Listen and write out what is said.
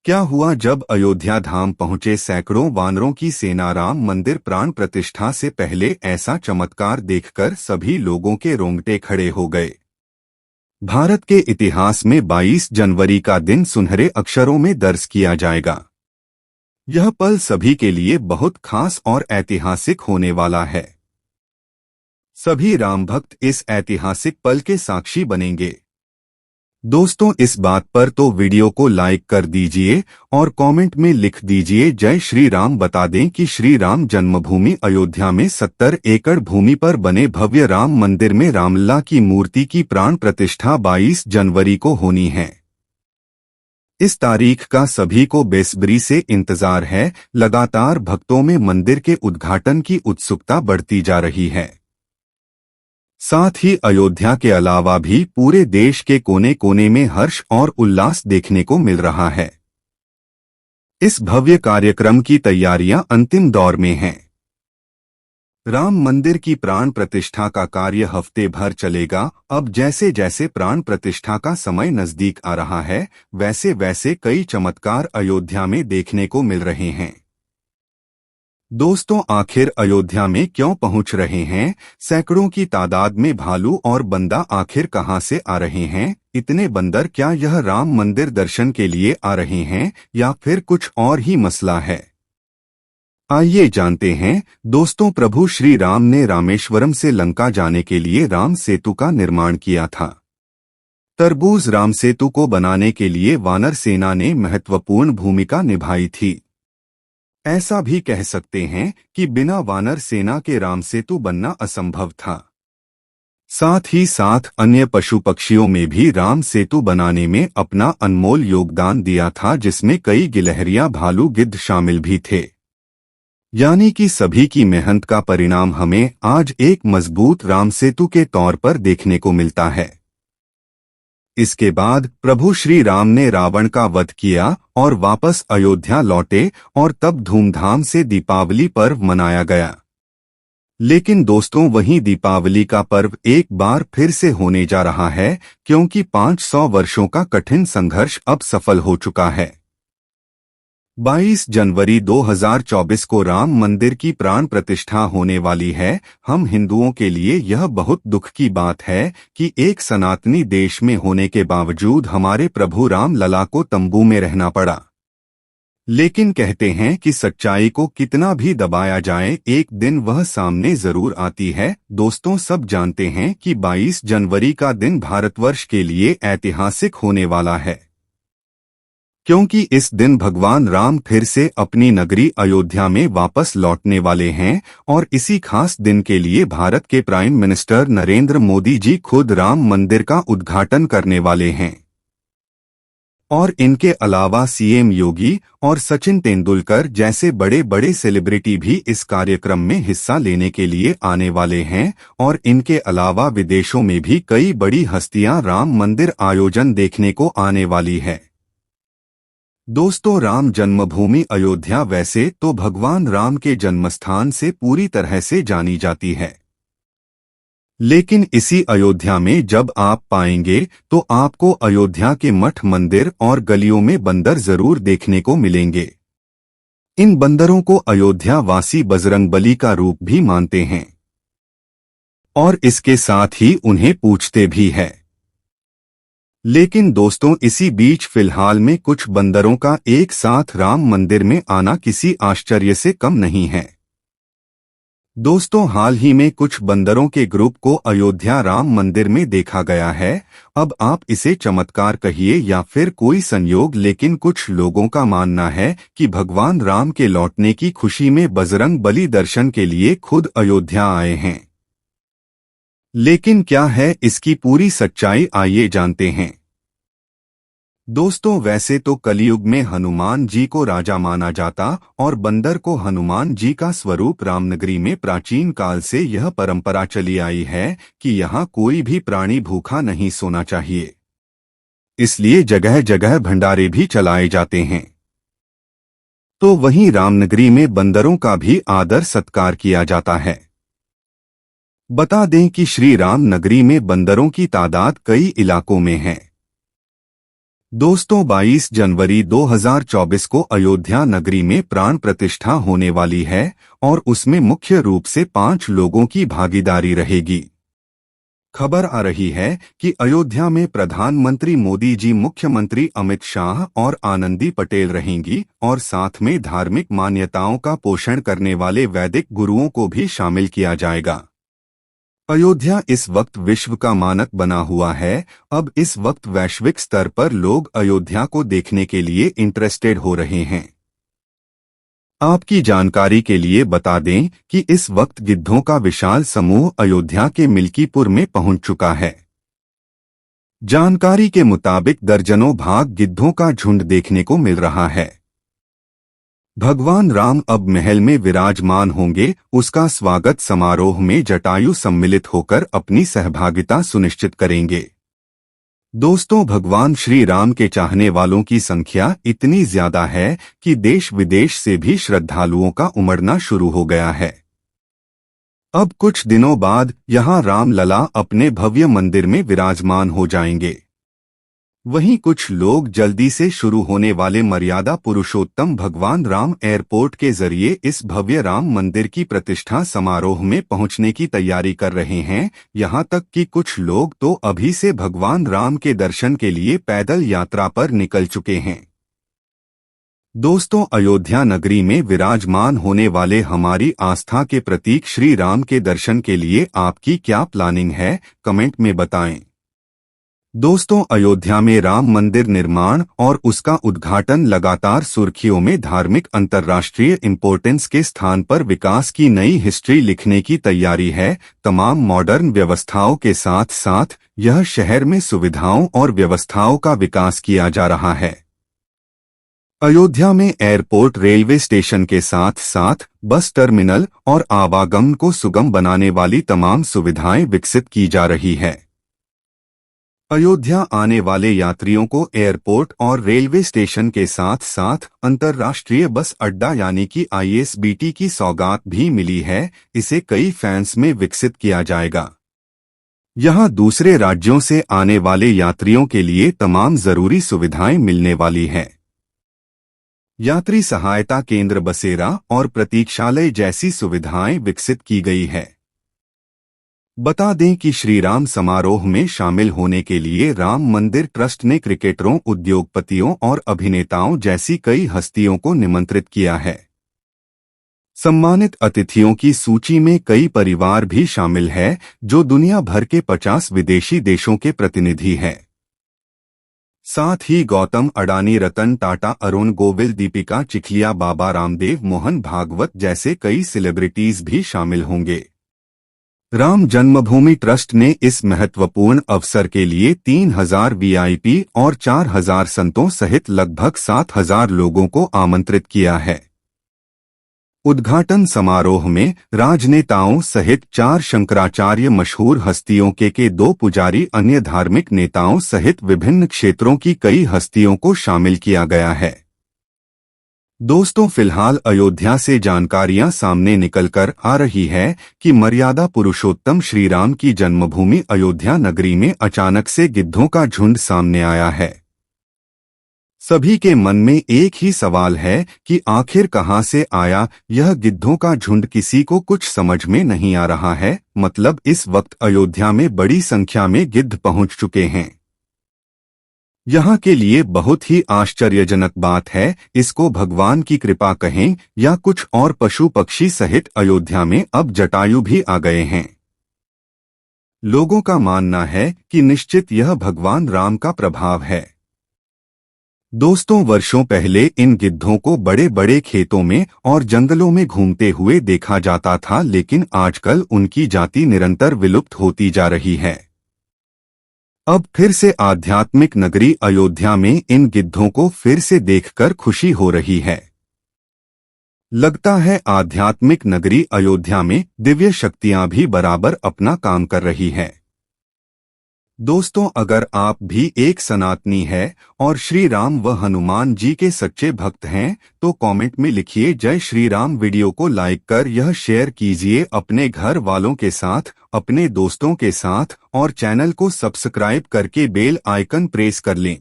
क्या हुआ जब अयोध्या धाम पहुंचे सैकड़ों वानरों की सेना। राम मंदिर प्राण प्रतिष्ठा से पहले ऐसा चमत्कार देखकर सभी लोगों के रोंगटे खड़े हो गए। भारत के इतिहास में 22 जनवरी का दिन सुनहरे अक्षरों में दर्ज किया जाएगा। यह पल सभी के लिए बहुत खास और ऐतिहासिक होने वाला है। सभी राम भक्त इस ऐतिहासिक पल के साक्षी बनेंगे। दोस्तों, इस बात पर तो वीडियो को लाइक कर दीजिए और कमेंट में लिख दीजिए जय श्री राम। बता दें कि श्री राम जन्मभूमि अयोध्या में 70 एकड़ भूमि पर बने भव्य राम मंदिर में रामलला की मूर्ति की प्राण प्रतिष्ठा 22 जनवरी को होनी है। इस तारीख का सभी को बेसब्री से इंतजार है। लगातार भक्तों में मंदिर के उद्घाटन की उत्सुकता बढ़ती जा रही है। साथ ही अयोध्या के अलावा भी पूरे देश के कोने कोने में हर्ष और उल्लास देखने को मिल रहा है। इस भव्य कार्यक्रम की तैयारियां अंतिम दौर में हैं। राम मंदिर की प्राण प्रतिष्ठा का कार्य हफ्ते भर चलेगा। अब जैसे जैसे प्राण प्रतिष्ठा का समय नजदीक आ रहा है, वैसे वैसे कई चमत्कार अयोध्या में देखने को मिल रहे हैं। दोस्तों, आखिर अयोध्या में क्यों पहुंच रहे हैं सैकड़ों की तादाद में भालू और बंदा? आखिर कहां से आ रहे हैं इतने बंदर? क्या यह राम मंदिर दर्शन के लिए आ रहे हैं या फिर कुछ और ही मसला है? आइए जानते हैं। दोस्तों, प्रभु श्री राम ने रामेश्वरम से लंका जाने के लिए राम सेतु का निर्माण किया था। तरबूज राम सेतु को बनाने के लिए वानर सेना ने महत्वपूर्ण भूमिका निभाई थी। ऐसा भी कह सकते हैं कि बिना वानर सेना के राम सेतु बनना असंभव था। साथ ही साथ अन्य पशु पक्षियों में भी राम सेतु बनाने में अपना अनमोल योगदान दिया था, जिसमें कई गिलहरियां, भालू, गिद्ध शामिल भी थे। यानी कि सभी की मेहनत का परिणाम हमें आज एक मजबूत राम सेतु के तौर पर देखने को मिलता है। इसके बाद प्रभु श्री राम ने रावण का वध किया और वापस अयोध्या लौटे और तब धूमधाम से दीपावली पर्व मनाया गया। लेकिन दोस्तों, वहीं दीपावली का पर्व एक बार फिर से होने जा रहा है, क्योंकि 500 वर्षों का कठिन संघर्ष अब सफल हो चुका है। 22 जनवरी 2024 को राम मंदिर की प्राण प्रतिष्ठा होने वाली है। हम हिंदुओं के लिए यह बहुत दुख की बात है कि एक सनातनी देश में होने के बावजूद हमारे प्रभु राम लला को तंबू में रहना पड़ा। लेकिन कहते हैं कि सच्चाई को कितना भी दबाया जाए, एक दिन वह सामने जरूर आती है। दोस्तों, सब जानते हैं कि 22 जनवरी का दिन भारतवर्ष के लिए ऐतिहासिक होने वाला है, क्योंकि इस दिन भगवान राम फिर से अपनी नगरी अयोध्या में वापस लौटने वाले हैं और इसी खास दिन के लिए भारत के प्राइम मिनिस्टर नरेंद्र मोदी जी खुद राम मंदिर का उद्घाटन करने वाले हैं। और इनके अलावा सीएम योगी और सचिन तेंदुलकर जैसे बड़े बड़े सेलिब्रिटी भी इस कार्यक्रम में हिस्सा लेने के लिए आने वाले हैं। और इनके अलावा विदेशों में भी कई बड़ी हस्तियां राम मंदिर आयोजन देखने को आने वाली है। दोस्तों, राम जन्मभूमि अयोध्या वैसे तो भगवान राम के जन्मस्थान से पूरी तरह से जानी जाती है, लेकिन इसी अयोध्या में जब आप पाएंगे तो आपको अयोध्या के मठ, मंदिर और गलियों में बंदर जरूर देखने को मिलेंगे। इन बंदरों को अयोध्या वासी बजरंगबली का रूप भी मानते हैं और इसके साथ ही उन्हें पूजते भी है। लेकिन दोस्तों, इसी बीच फिलहाल में कुछ बंदरों का एक साथ राम मंदिर में आना किसी आश्चर्य से कम नहीं है। दोस्तों, हाल ही में कुछ बंदरों के ग्रुप को अयोध्या राम मंदिर में देखा गया है। अब आप इसे चमत्कार कहिए या फिर कोई संयोग, लेकिन कुछ लोगों का मानना है कि भगवान राम के लौटने की खुशी में बजरंग बली दर्शन के लिए खुद अयोध्या आए हैं। लेकिन क्या है इसकी पूरी सच्चाई, आइए जानते हैं। दोस्तों, वैसे तो कलयुग में हनुमान जी को राजा माना जाता और बंदर को हनुमान जी का स्वरूप। रामनगरी में प्राचीन काल से यह परंपरा चली आई है कि यहाँ कोई भी प्राणी भूखा नहीं सोना चाहिए, इसलिए जगह जगह भंडारे भी चलाए जाते हैं। तो वहीं रामनगरी में बंदरों का भी आदर सत्कार किया जाता है। बता दें कि श्री राम नगरी में बंदरों की तादाद कई इलाकों में है। दोस्तों 22 जनवरी 2024 को अयोध्या नगरी में प्राण प्रतिष्ठा होने वाली है और उसमें मुख्य रूप से 5 लोगों की भागीदारी रहेगी। खबर आ रही है कि अयोध्या में प्रधानमंत्री मोदी जी, मुख्यमंत्री अमित शाह और आनंदी पटेल रहेंगी और साथ में धार्मिक मान्यताओं का पोषण करने वाले वैदिक गुरुओं को भी शामिल किया जाएगा। अयोध्या इस वक्त विश्व का मानक बना हुआ है। अब इस वक्त वैश्विक स्तर पर लोग अयोध्या को देखने के लिए इंटरेस्टेड हो रहे हैं। आपकी जानकारी के लिए बता दें कि इस वक्त गिद्धों का विशाल समूह अयोध्या के मिल्कीपुर में पहुंच चुका है। जानकारी के मुताबिक दर्जनों भाग गिद्धों का झुंड देखने को मिल रहा है। भगवान राम अब महल में विराजमान होंगे। उसका स्वागत समारोह में जटायु सम्मिलित होकर अपनी सहभागिता सुनिश्चित करेंगे। दोस्तों, भगवान श्री राम के चाहने वालों की संख्या इतनी ज्यादा है कि देश विदेश से भी श्रद्धालुओं का उमड़ना शुरू हो गया है। अब कुछ दिनों बाद यहां रामलला अपने भव्य मंदिर में विराजमान हो जाएंगे। वहीं कुछ लोग जल्दी से शुरू होने वाले मर्यादा पुरुषोत्तम भगवान राम एयरपोर्ट के जरिए इस भव्य राम मंदिर की प्रतिष्ठा समारोह में पहुंचने की तैयारी कर रहे हैं। यहां तक कि कुछ लोग तो अभी से भगवान राम के दर्शन के लिए पैदल यात्रा पर निकल चुके हैं। दोस्तों, अयोध्या नगरी में विराजमान होने वाले हमारी आस्था के प्रतीक श्री राम के दर्शन के लिए आपकी क्या प्लानिंग है, कमेंट में बताएं। दोस्तों, अयोध्या में राम मंदिर निर्माण और उसका उद्घाटन लगातार सुर्खियों में धार्मिक अंतर्राष्ट्रीय इंपोर्टेंस के स्थान पर विकास की नई हिस्ट्री लिखने की तैयारी है। तमाम मॉडर्न व्यवस्थाओं के साथ साथ यह शहर में सुविधाओं और व्यवस्थाओं का विकास किया जा रहा है। अयोध्या में एयरपोर्ट, रेलवे स्टेशन के साथ साथ बस टर्मिनल और आवागमन को सुगम बनाने वाली तमाम सुविधाएं विकसित की जा रही है। अयोध्या आने वाले यात्रियों को एयरपोर्ट और रेलवे स्टेशन के साथ साथ अंतर्राष्ट्रीय बस अड्डा यानी कि ISBT की सौगात भी मिली है। इसे कई फैंस में विकसित किया जाएगा। यहां दूसरे राज्यों से आने वाले यात्रियों के लिए तमाम जरूरी सुविधाएं मिलने वाली हैं। यात्री सहायता केंद्र, बसेरा और प्रतीक्षालय जैसी सुविधाएं विकसित की गई है। बता दें कि श्री राम समारोह में शामिल होने के लिए राम मंदिर ट्रस्ट ने क्रिकेटरों, उद्योगपतियों और अभिनेताओं जैसी कई हस्तियों को निमंत्रित किया है। सम्मानित अतिथियों की सूची में कई परिवार भी शामिल है, जो दुनिया भर के 50 विदेशी देशों के प्रतिनिधि हैं। साथ ही गौतम अडानी, रतन टाटा, अरुण गोविल, दीपिका चिखलिया, बाबा रामदेव, मोहन भागवत जैसे कई सेलिब्रिटीज भी शामिल होंगे। राम जन्मभूमि ट्रस्ट ने इस महत्वपूर्ण अवसर के लिए 3000 VIP और 4000 संतों सहित लगभग 7000 लोगों को आमंत्रित किया है। उद्घाटन समारोह में राजनेताओं सहित 4 शंकराचार्य, मशहूर हस्तियों के 2 पुजारी, अन्य धार्मिक नेताओं सहित विभिन्न क्षेत्रों की कई हस्तियों को शामिल किया गया है। दोस्तों, फिलहाल अयोध्या से जानकारियां सामने निकलकर आ रही है कि मर्यादा पुरुषोत्तम श्री राम की जन्मभूमि अयोध्या नगरी में अचानक से गिद्धों का झुंड सामने आया है। सभी के मन में एक ही सवाल है कि आखिर कहां से आया यह गिद्धों का झुंड। किसी को कुछ समझ में नहीं आ रहा है। मतलब इस वक्त अयोध्या में बड़ी संख्या में गिद्ध पहुंच चुके हैं। यहाँ के लिए बहुत ही आश्चर्यजनक बात है। इसको भगवान की कृपा कहें या कुछ और, पशु पक्षी सहित अयोध्या में अब जटायु भी आ गए हैं। लोगों का मानना है कि निश्चित यह भगवान राम का प्रभाव है। दोस्तों, वर्षों पहले इन गिद्धों को बड़े बड़े खेतों में और जंगलों में घूमते हुए देखा जाता था, लेकिन आजकल उनकी जाति निरंतर विलुप्त होती जा रही है। अब फिर से आध्यात्मिक नगरी अयोध्या में इन गिद्धों को फिर से देखकर खुशी हो रही है। लगता है आध्यात्मिक नगरी अयोध्या में दिव्य शक्तियां भी बराबर अपना काम कर रही है। दोस्तों, अगर आप भी एक सनातनी है और श्री राम व हनुमान जी के सच्चे भक्त हैं तो कमेंट में लिखिए जय श्री राम। वीडियो को लाइक कर यह शेयर कीजिए अपने घर वालों के साथ, अपने दोस्तों के साथ और चैनल को सब्सक्राइब करके बेल आइकन प्रेस कर लें।